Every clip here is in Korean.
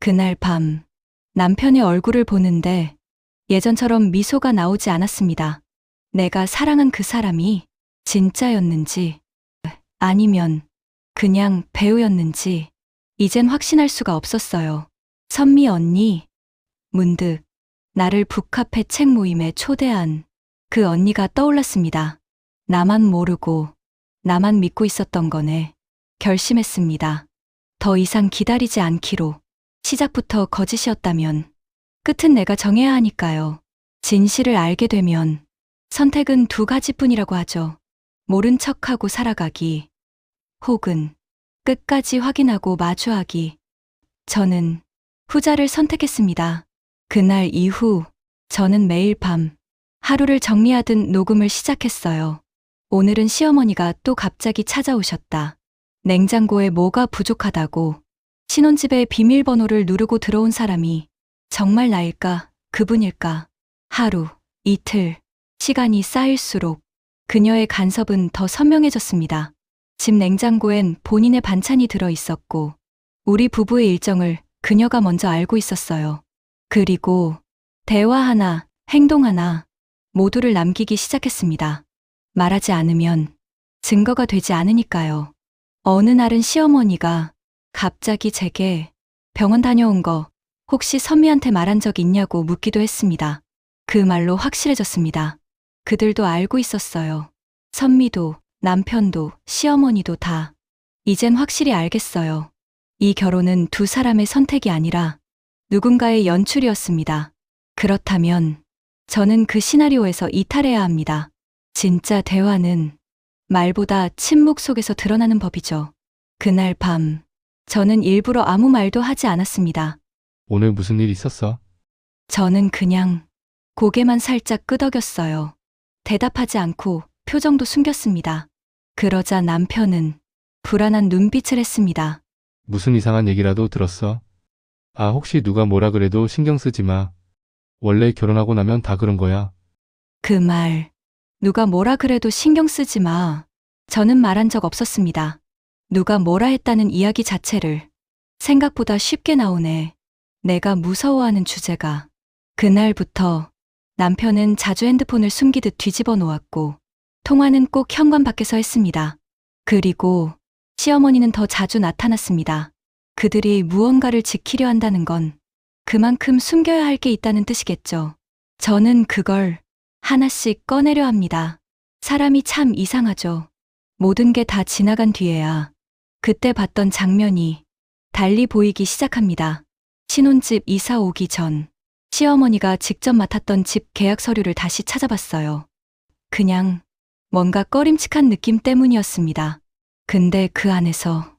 그날 밤 남편의 얼굴을 보는데 예전처럼 미소가 나오지 않았습니다. 내가 사랑한 그 사람이 진짜였는지 아니면 그냥 배우였는지 이젠 확신할 수가 없었어요. 선미 언니, 문득 나를 북카페 책 모임에 초대한 그 언니가 떠올랐습니다. 나만 모르고 나만 믿고 있었던 거네. 결심했습니다. 더 이상 기다리지 않기로. 시작부터 거짓이었다면 끝은 내가 정해야 하니까요. 진실을 알게 되면 선택은 두 가지뿐이라고 하죠. 모른 척하고 살아가기, 혹은 끝까지 확인하고 마주하기. 저는 후자를 선택했습니다. 그날 이후 저는 매일 밤 하루를 정리하듯 녹음을 시작했어요. 오늘은 시어머니가 또 갑자기 찾아오셨다. 냉장고에 뭐가 부족하다고. 신혼집에 비밀번호를 누르고 들어온 사람이 정말 나일까, 그분일까. 하루, 이틀, 시간이 쌓일수록 그녀의 간섭은 더 선명해졌습니다. 집 냉장고엔 본인의 반찬이 들어 있었고 우리 부부의 일정을 그녀가 먼저 알고 있었어요. 그리고 대화 하나, 행동 하나 모두를 남기기 시작했습니다. 말하지 않으면 증거가 되지 않으니까요. 어느 날은 시어머니가 갑자기 제게 병원 다녀온 거 혹시 선미한테 말한 적 있냐고 묻기도 했습니다. 그 말로 확실해졌습니다. 그들도 알고 있었어요. 선미도, 남편도, 시어머니도 다. 이젠 확실히 알겠어요. 이 결혼은 두 사람의 선택이 아니라 누군가의 연출이었습니다. 그렇다면 저는 그 시나리오에서 이탈해야 합니다. 진짜 대화는 말보다 침묵 속에서 드러나는 법이죠. 그날 밤 저는 일부러 아무 말도 하지 않았습니다. 오늘 무슨 일 있었어? 저는 그냥 고개만 살짝 끄덕였어요. 대답하지 않고 표정도 숨겼습니다. 그러자 남편은 불안한 눈빛을 했습니다. 무슨 이상한 얘기라도 들었어? 아, 혹시 누가 뭐라 그래도 신경 쓰지 마. 원래 결혼하고 나면 다 그런 거야. 그 말, 누가 뭐라 그래도 신경 쓰지 마. 저는 말한 적 없었습니다. 누가 뭐라 했다는 이야기 자체를 생각보다 쉽게 나오네. 내가 무서워하는 주제가. 그날부터 남편은 자주 핸드폰을 숨기듯 뒤집어 놓았고 통화는 꼭 현관 밖에서 했습니다. 그리고 시어머니는 더 자주 나타났습니다. 그들이 무언가를 지키려 한다는 건 그만큼 숨겨야 할 게 있다는 뜻이겠죠. 저는 그걸 하나씩 꺼내려 합니다. 사람이 참 이상하죠. 모든 게 다 지나간 뒤에야 그때 봤던 장면이 달리 보이기 시작합니다. 신혼집 이사 오기 전 시어머니가 직접 맡았던 집 계약 서류를 다시 찾아봤어요. 그냥 뭔가 꺼림칙한 느낌 때문이었습니다. 근데 그 안에서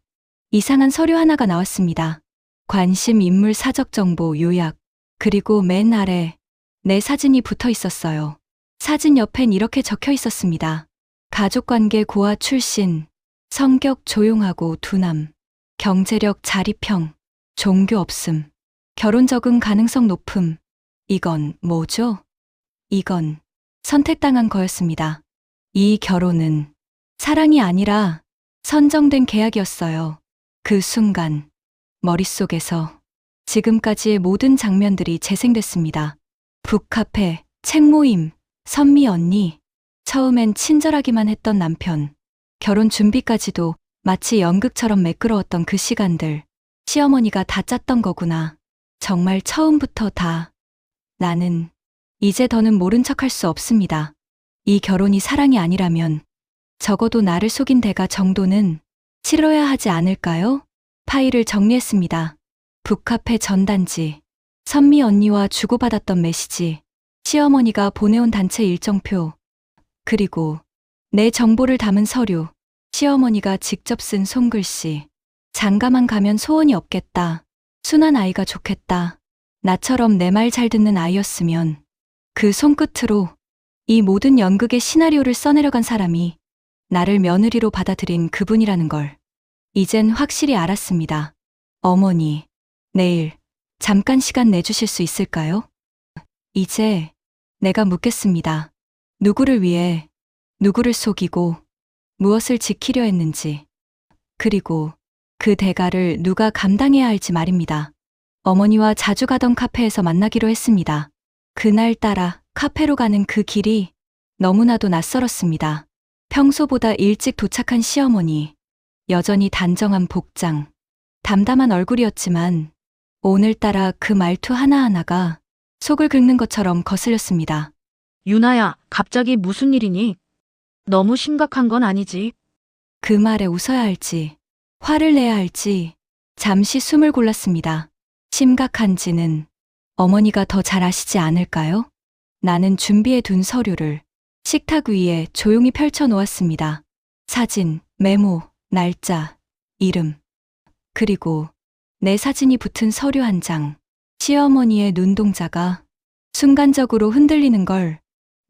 이상한 서류 하나가 나왔습니다. 관심 인물 사적 정보 요약, 그리고 맨 아래 내 사진이 붙어 있었어요. 사진 옆엔 이렇게 적혀 있었습니다. 가족관계 고아 출신, 성격 조용하고 두남, 경제력 자립형, 종교 없음, 결혼 적응 가능성 높음. 이건 뭐죠? 이건 선택당한 거였습니다. 이 결혼은 사랑이 아니라 선정된 계약이었어요. 그 순간 머릿속에서 지금까지의 모든 장면들이 재생됐습니다. 북카페, 책 모임, 선미 언니, 처음엔 친절하기만 했던 남편, 결혼 준비까지도 마치 연극처럼 매끄러웠던 그 시간들, 시어머니가 다 짰던 거구나. 정말 처음부터 다. 나는 이제 더는 모른 척할 수 없습니다. 이 결혼이 사랑이 아니라면 적어도 나를 속인 대가 정도는 치러야 하지 않을까요? 파일을 정리했습니다. 북카페 전단지, 선미 언니와 주고받았던 메시지, 시어머니가 보내온 단체 일정표, 그리고 내 정보를 담은 서류, 시어머니가 직접 쓴 손글씨. 장가만 가면 소원이 없겠다. 순한 아이가 좋겠다. 나처럼 내 말 잘 듣는 아이였으면. 그 손끝으로 이 모든 연극의 시나리오를 써내려간 사람이 나를 며느리로 받아들인 그분이라는 걸 이젠 확실히 알았습니다. 어머니, 내일 잠깐 시간 내주실 수 있을까요? 이제 내가 묻겠습니다. 누구를 위해, 누구를 속이고 무엇을 지키려 했는지, 그리고 그 대가를 누가 감당해야 할지 말입니다. 어머니와 자주 가던 카페에서 만나기로 했습니다. 그날따라 카페로 가는 그 길이 너무나도 낯설었습니다. 평소보다 일찍 도착한 시어머니, 여전히 단정한 복장, 담담한 얼굴이었지만 오늘따라 그 말투 하나하나가 속을 긁는 것처럼 거슬렸습니다. 유나야, 갑자기 무슨 일이니? 너무 심각한 건 아니지? 그 말에 웃어야 할지, 화를 내야 할지 잠시 숨을 골랐습니다. 심각한지는 어머니가 더 잘 아시지 않을까요? 나는 준비해 둔 서류를 식탁 위에 조용히 펼쳐 놓았습니다. 사진, 메모, 날짜, 이름, 그리고 내 사진이 붙은 서류 한 장. 시어머니의 눈동자가 순간적으로 흔들리는 걸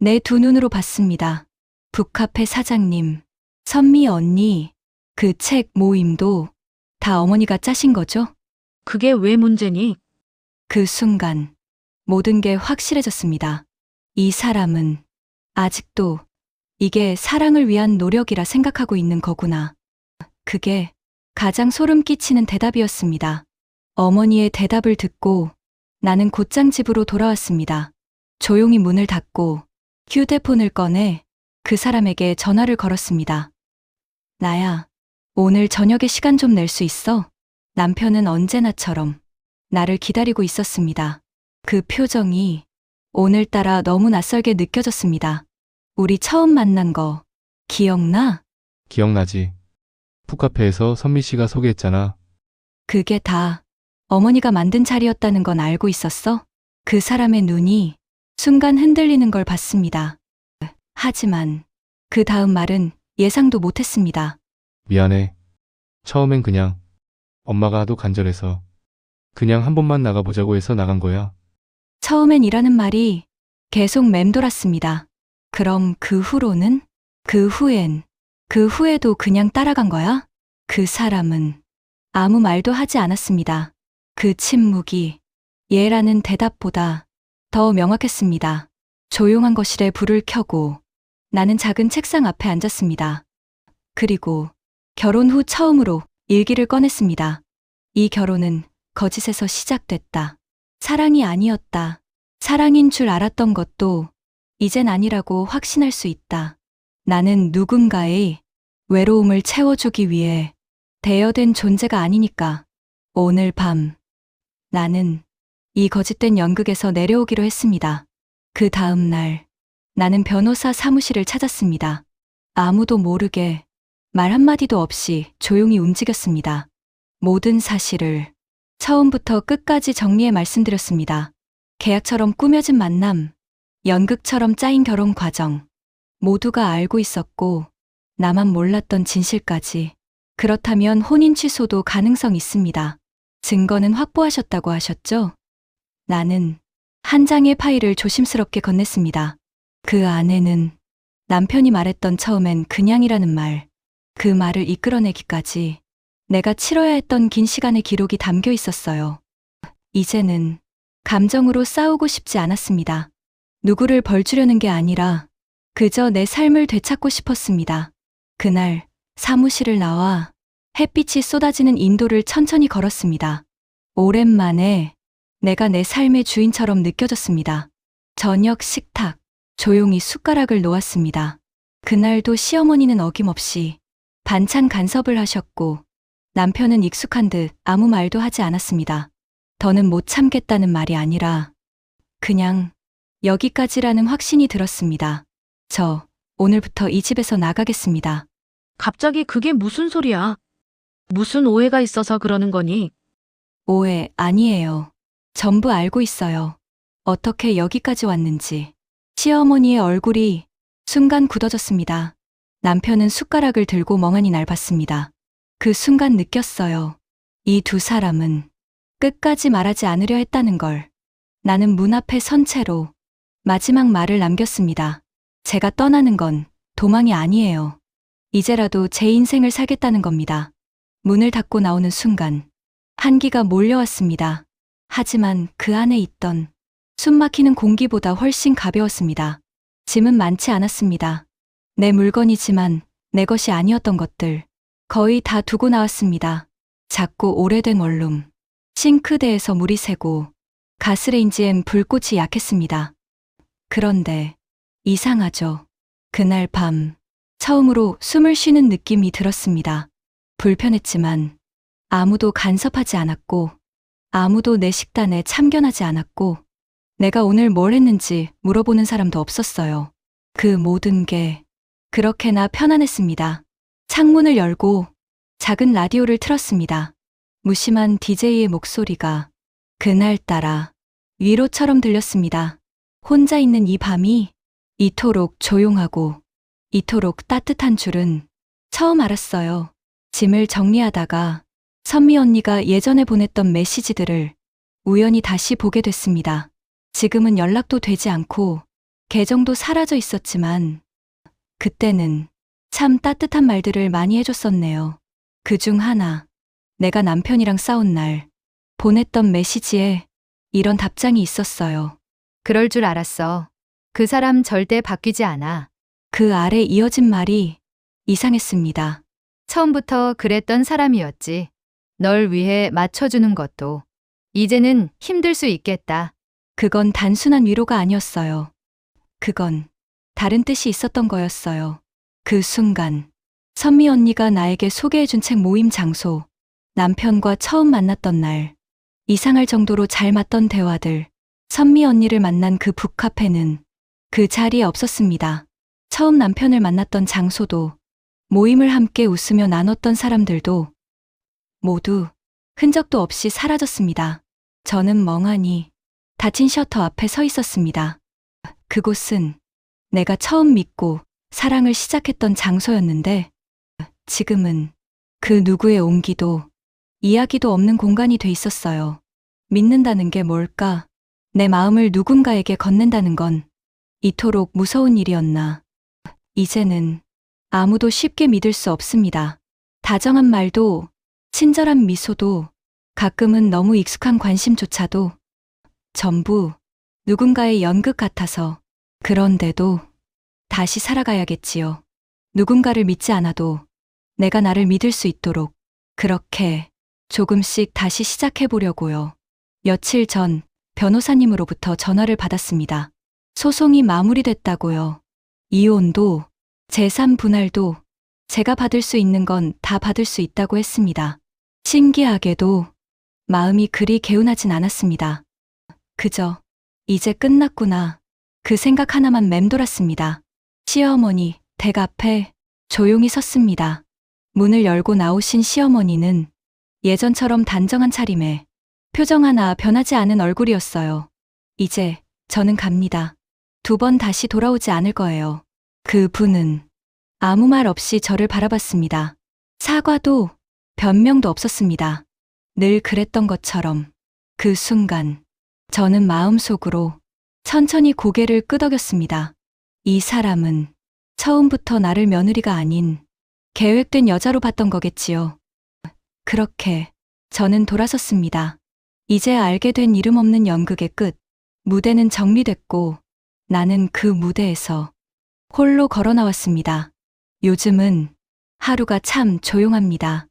내 두 눈으로 봤습니다. 북카페 사장님, 선미 언니, 그 책 모임도 다 어머니가 짜신 거죠? 그게 왜 문제니? 그 순간 모든 게 확실해졌습니다. 이 사람은 아직도 이게 사랑을 위한 노력이라 생각하고 있는 거구나. 그게 가장 소름 끼치는 대답이었습니다. 어머니의 대답을 듣고 나는 곧장 집으로 돌아왔습니다. 조용히 문을 닫고 휴대폰을 꺼내 그 사람에게 전화를 걸었습니다. 나야, 오늘 저녁에 시간 좀 낼 수 있어? 남편은 언제나처럼 나를 기다리고 있었습니다. 그 표정이 오늘따라 너무 낯설게 느껴졌습니다. 우리 처음 만난 거 기억나? 기억나지? 푸카페에서 선미 씨가 소개했잖아. 그게 다 어머니가 만든 자리였다는 건 알고 있었어? 그 사람의 눈이 순간 흔들리는 걸 봤습니다. 하지만 그 다음 말은 예상도 못했습니다. 미안해. 처음엔 그냥 엄마가 하도 간절해서 그냥 한 번만 나가보자고 해서 나간 거야. 처음엔 이라는 말이 계속 맴돌았습니다. 그럼 그 후로는? 그 후에도 그냥 따라간 거야? 그 사람은 아무 말도 하지 않았습니다. 그 침묵이 예라는 대답보다 더 명확했습니다. 조용한 거실에 불을 켜고 나는 작은 책상 앞에 앉았습니다. 그리고 결혼 후 처음으로 일기를 꺼냈습니다. 이 결혼은 거짓에서 시작됐다. 사랑이 아니었다. 사랑인 줄 알았던 것도 이젠 아니라고 확신할 수 있다. 나는 누군가의 외로움을 채워주기 위해 대여된 존재가 아니니까. 오늘 밤 나는 이 거짓된 연극에서 내려오기로 했습니다. 그 다음 날 나는 변호사 사무실을 찾았습니다. 아무도 모르게 말 한마디도 없이 조용히 움직였습니다. 모든 사실을 처음부터 끝까지 정리해 말씀드렸습니다. 계약처럼 꾸며진 만남, 연극처럼 짜인 결혼 과정, 모두가 알고 있었고 나만 몰랐던 진실까지. 그렇다면 혼인 취소도 가능성 있습니다. 증거는 확보하셨다고 하셨죠? 나는 한 장의 파일을 조심스럽게 건넸습니다. 그 안에는 남편이 말했던 처음엔 그냥이라는 말, 그 말을 이끌어내기까지 내가 치러야 했던 긴 시간의 기록이 담겨 있었어요. 이제는 감정으로 싸우고 싶지 않았습니다. 누구를 벌주려는 게 아니라 그저 내 삶을 되찾고 싶었습니다. 그날 사무실을 나와 햇빛이 쏟아지는 인도를 천천히 걸었습니다. 오랜만에 내가 내 삶의 주인처럼 느껴졌습니다. 저녁 식탁, 조용히 숟가락을 놓았습니다. 그날도 시어머니는 어김없이 반찬 간섭을 하셨고 남편은 익숙한 듯 아무 말도 하지 않았습니다. 더는 못 참겠다는 말이 아니라 그냥 여기까지라는 확신이 들었습니다. 저 오늘부터 이 집에서 나가겠습니다. 갑자기 그게 무슨 소리야? 무슨 오해가 있어서 그러는 거니? 오해 아니에요. 전부 알고 있어요. 어떻게 여기까지 왔는지. 시어머니의 얼굴이 순간 굳어졌습니다. 남편은 숟가락을 들고 멍하니 날 봤습니다. 그 순간 느꼈어요. 이 두 사람은 끝까지 말하지 않으려 했다는 걸. 나는 문 앞에 선 채로 마지막 말을 남겼습니다. 제가 떠나는 건 도망이 아니에요. 이제라도 제 인생을 살겠다는 겁니다. 문을 닫고 나오는 순간 한기가 몰려왔습니다. 하지만 그 안에 있던 숨막히는 공기보다 훨씬 가벼웠습니다. 짐은 많지 않았습니다. 내 물건이지만 내 것이 아니었던 것들 거의 다 두고 나왔습니다. 작고 오래된 원룸, 싱크대에서 물이 새고 가스레인지엔 불꽃이 약했습니다. 그런데 이상하죠. 그날 밤 처음으로 숨을 쉬는 느낌이 들었습니다. 불편했지만 아무도 간섭하지 않았고 아무도 내 식단에 참견하지 않았고 내가 오늘 뭘 했는지 물어보는 사람도 없었어요. 그 모든 게 그렇게나 편안했습니다. 창문을 열고 작은 라디오를 틀었습니다. 무심한 DJ의 목소리가 그날따라 위로처럼 들렸습니다. 혼자 있는 이 밤이 이토록 조용하고 이토록 따뜻한 줄은 처음 알았어요. 짐을 정리하다가 선미 언니가 예전에 보냈던 메시지들을 우연히 다시 보게 됐습니다. 지금은 연락도 되지 않고 계정도 사라져 있었지만 그때는 참 따뜻한 말들을 많이 해줬었네요. 그중 하나, 내가 남편이랑 싸운 날 보냈던 메시지에 이런 답장이 있었어요. 그럴 줄 알았어. 그 사람 절대 바뀌지 않아. 그 아래 이어진 말이 이상했습니다. 처음부터 그랬던 사람이었지. 널 위해 맞춰주는 것도. 이제는 힘들 수 있겠다. 그건 단순한 위로가 아니었어요. 그건 다른 뜻이 있었던 거였어요. 그 순간 선미 언니가 나에게 소개해준 책 모임 장소, 남편과 처음 만났던 날, 이상할 정도로 잘 맞던 대화들, 선미 언니를 만난 그 북카페는 그 자리에 없었습니다. 처음 남편을 만났던 장소도, 모임을 함께 웃으며 나눴던 사람들도 모두 흔적도 없이 사라졌습니다. 저는 멍하니 닫힌 셔터 앞에 서 있었습니다. 그곳은 내가 처음 믿고 사랑을 시작했던 장소였는데 지금은 그 누구의 온기도 이야기도 없는 공간이 돼 있었어요. 믿는다는 게 뭘까? 내 마음을 누군가에게 건넨다는 건 이토록 무서운 일이었나? 이제는 아무도 쉽게 믿을 수 없습니다. 다정한 말도, 친절한 미소도, 가끔은 너무 익숙한 관심조차도 전부 누군가의 연극 같아서 그런데도 다시 살아가야겠지요. 누군가를 믿지 않아도 내가 나를 믿을 수 있도록 그렇게 조금씩 다시 시작해보려고요. 며칠 전 변호사님으로부터 전화를 받았습니다. 소송이 마무리됐다고요. 이혼도 재산 분할도 제가 받을 수 있는 건 다 받을 수 있다고 했습니다. 신기하게도 마음이 그리 개운하진 않았습니다. 그저 이제 끝났구나. 그 생각 하나만 맴돌았습니다. 시어머니 댁 앞에 조용히 섰습니다. 문을 열고 나오신 시어머니는 예전처럼 단정한 차림에 표정 하나 변하지 않은 얼굴이었어요. 이제 저는 갑니다. 2번 다시 돌아오지 않을 거예요. 그 분은 아무 말 없이 저를 바라봤습니다. 사과도 변명도 없었습니다. 늘 그랬던 것처럼 그 순간 저는 마음속으로 천천히 고개를 끄덕였습니다. 이 사람은 처음부터 나를 며느리가 아닌 계획된 여자로 봤던 거겠지요. 그렇게 저는 돌아섰습니다. 이제 알게 된 이름 없는 연극의 끝. 무대는 정리됐고 나는 그 무대에서 홀로 걸어 나왔습니다. 요즘은 하루가 참 조용합니다.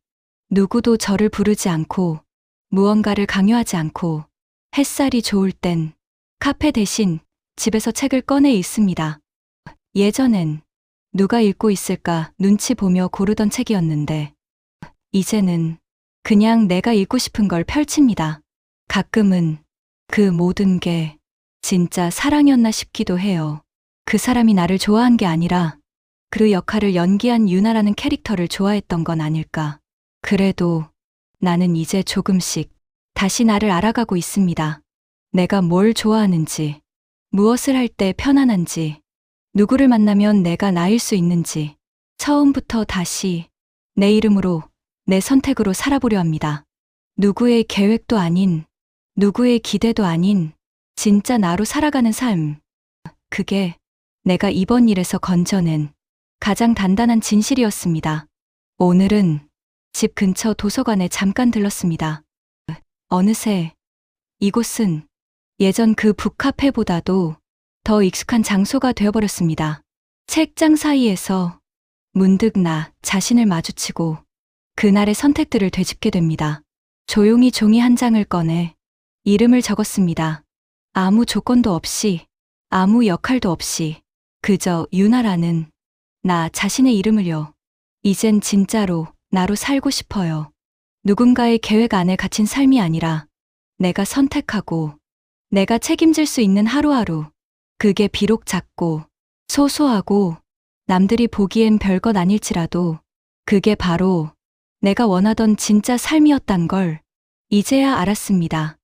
누구도 저를 부르지 않고 무언가를 강요하지 않고 햇살이 좋을 땐 카페 대신 집에서 책을 꺼내 읽습니다. 예전엔 누가 읽고 있을까 눈치 보며 고르던 책이었는데 이제는 그냥 내가 읽고 싶은 걸 펼칩니다. 가끔은 그 모든 게 진짜 사랑이었나 싶기도 해요. 그 사람이 나를 좋아한 게 아니라 그 역할을 연기한 유나라는 캐릭터를 좋아했던 건 아닐까. 그래도 나는 이제 조금씩 다시 나를 알아가고 있습니다. 내가 뭘 좋아하는지, 무엇을 할 때 편안한지, 누구를 만나면 내가 나일 수 있는지, 처음부터 다시 내 이름으로, 내 선택으로 살아보려 합니다. 누구의 계획도 아닌, 누구의 기대도 아닌, 진짜 나로 살아가는 삶. 그게 내가 이번 일에서 건져낸 가장 단단한 진실이었습니다. 오늘은 집 근처 도서관에 잠깐 들렀습니다. 어느새 이곳은 예전 그 북카페보다도 더 익숙한 장소가 되어버렸습니다. 책장 사이에서 문득 나 자신을 마주치고 그날의 선택들을 되짚게 됩니다. 조용히 종이 한 장을 꺼내 이름을 적었습니다. 아무 조건도 없이, 아무 역할도 없이, 그저 유나라는 나 자신의 이름을요. 이젠 진짜로 나로 살고 싶어요. 누군가의 계획 안에 갇힌 삶이 아니라 내가 선택하고 내가 책임질 수 있는 하루하루. 그게 비록 작고 소소하고 남들이 보기엔 별것 아닐지라도 그게 바로 내가 원하던 진짜 삶이었단 걸 이제야 알았습니다.